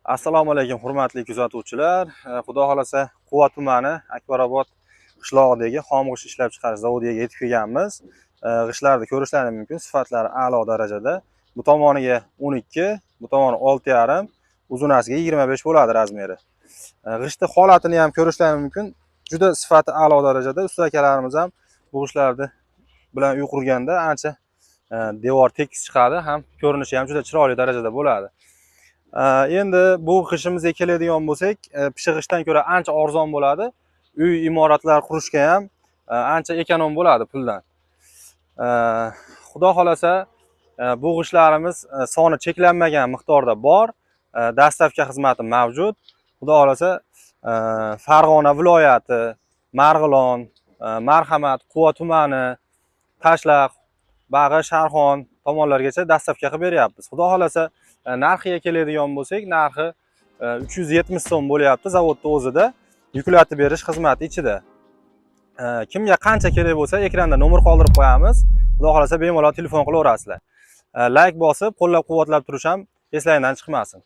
Assalomu alaykum hurmatli kuzatuvchilar. Xudo xolasa Quva tumani Akbarobod qishlog'idagi xom g'isht ishlab chiqarish zavodiga yetib kelganmiz. G'ishtlarni ko'rishlaringiz mumkin, sifatlari a'lo darajada. Bu tomoniga 12, bu tomoni 6,5, uzunasiga 25 bo'ladi razmeri. G'ishtning holatini ham ko'rishlaringiz mumkin. Juda sifati a'lo darajada. Usta akalarimiz ham bu g'ishtlarni bilan uy qurganda ancha devor tekis chiqadi, ham ko'rinishi ham juda chiroyli darajada bo'ladi. Endi bu qishimizga keladigan bo'lsak, pishig'ishdan ko'ra ancha arzon bo'ladi. Uy imoratlar qurishga ham ancha ekonom bo'ladi puldan. Xudo xolasa bu g'ishtlarimiz soni cheklanmagan miqdorda bor. Dastavka xizmati mavjud. Xudo xolasa Farg'ona viloyati, Marg'ilon, Marhamat, Quva tumani, Tashlaq, Bag'i, Sharxon tomonlargacha dastavka qilib beryapmiz. Xudo xolasa narxiga keladigan bo'lsak, narxi 370 so'm bo'lyapti zavodning o'zida, yuklatib berish xizmati ichida. Kimga qancha kerak bo'lsa, ekranda nomer qoldirib qo'yamiz. Xudo xolasa bemalol telefon qilaverasizlar. Like bosib, qo'llab-quvvatlab turish ham eslaringizdan chiqmasin.